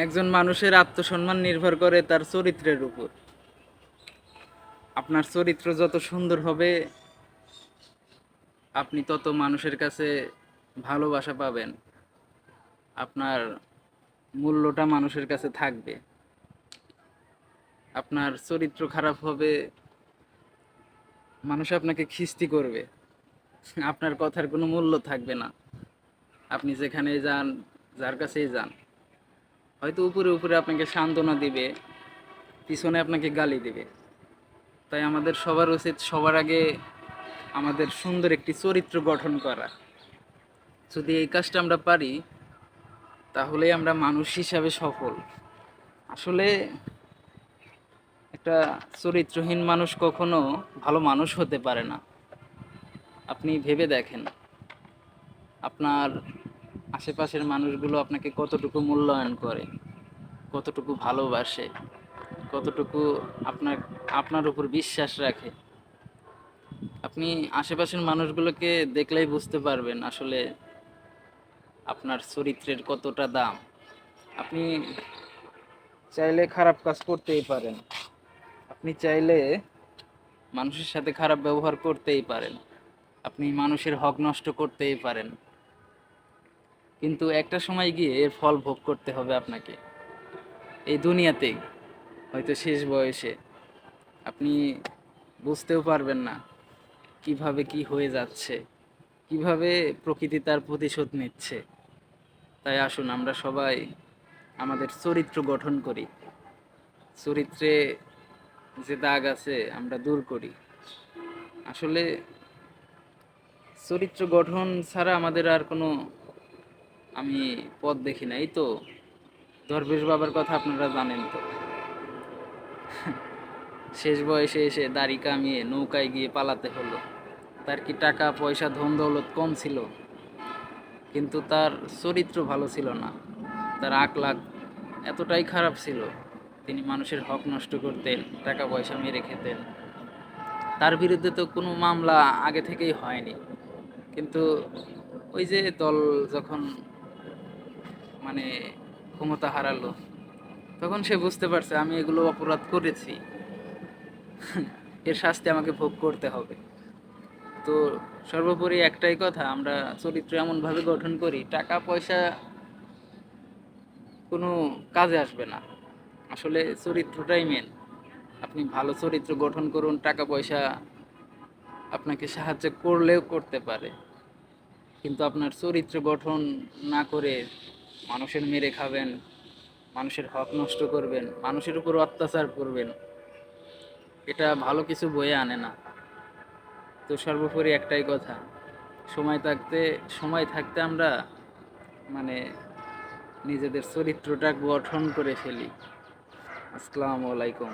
একজন মানুষের আত্মসম্মান নির্ভর করে তার চরিত্রের উপর। আপনার চরিত্র যত সুন্দর হবে, আপনি তত মানুষের কাছে ভালোবাসা পাবেন, আপনার মূল্যটা মানুষের কাছে থাকবে। আপনার চরিত্র খারাপ হবে, মানুষ আপনাকে খিস্তি করবে, আপনার কথার কোনো মূল্য থাকবে না। আপনি যেখানে যান, যার কাছেই যান, হয়তো উপরে উপরে আপনাকে সান্ত্বনা দিবে, পিছনে আপনাকে গালি দিবে। তাই আমাদের সবার উচিত সবার আগে আমাদের সুন্দর একটি চরিত্র গঠন করা। যদি এই কাজটা আমরা পারি, তাহলেই আমরা মানুষ হিসাবে সফল। আসলে একটা চরিত্রহীন মানুষ কখনো ভালো মানুষ হতে পারে না। আপনি ভেবে দেখেন, আপনার আশেপাশের মানুষগুলো আপনাকে কতটুকু মূল্যায়ন করে, কতটুকু ভালোবাসে, কতটুকু আপনার আপনার উপর বিশ্বাস রাখে। আপনি আশেপাশের মানুষগুলোকে দেখলেই বুঝতে পারবেন আসলে আপনার চরিত্রের কতটা দাম। আপনি চাইলে খারাপ কাজ করতেই পারেন, আপনি চাইলে মানুষের সাথে খারাপ ব্যবহার করতেই পারেন, আপনি মানুষের হক নষ্ট করতেই পারেন, কিন্তু একটা সময় গিয়ে এর ফল ভোগ করতে হবে আপনাকে। এই দুনিয়াতেই, হয়তো শেষ বয়সে আপনি বুঝতেও পারবেন না কিভাবে কি হয়ে যাচ্ছে, কিভাবে প্রকৃতি তার প্রতিশোধ নিচ্ছে। তাই আসুন আমরা সবাই আমাদের চরিত্র গঠন করি, চরিত্রে যে দাগ আছে আমরা দূর করি। আসলে চরিত্র গঠন ছাড়া আমাদের আর কোনো আমি পথ দেখি না। এই তো দরবেশ বাবার কথা আপনারা জানেন তো, শেষ বয়সে এসে দাড়ি কামিয়ে নৌকায় গিয়ে পালাতে হলো। তার কি টাকা পয়সা ধন দৌলত কম ছিল, কিন্তু তার চরিত্র ভালো ছিল না, তার আকলাক এতটাই খারাপ ছিল, তিনি মানুষের হক নষ্ট করতেন, টাকা পয়সা মেরে খেতেন। তার বিরুদ্ধে তো কোনো মামলা আগে থেকেই হয়নি, কিন্তু ওই যে দল যখন মানে ক্ষমতা হারালো, তখন সে বুঝতে পারছে আমি এগুলো অপরাধ করেছি, এর শাস্তি আমাকে ভোগ করতে হবে। তো সর্বোপরি একটাই কথা, আমরা চরিত্র এমনভাবে গঠন করি, টাকা পয়সা কোনো কাজে আসবে না। আসলে চরিত্রটাই মেন। আপনি ভালো চরিত্র গঠন করুন, টাকা পয়সা আপনাকে সাহায্য করলেও করতে পারে, কিন্তু আপনার চরিত্র গঠন না করে মানুষের মেরে খাবেন, মানুষের হক নষ্ট করবেন, মানুষের উপর অত্যাচার করবেন, এটা ভালো কিছু বয়ে আনে না। তো সর্বোপরি একটাই কথা, সময় থাকতে সময় থাকতে আমরা মানে নিজেদের চরিত্রটা গঠন করে ফেলি। আসসালামু আলাইকুম।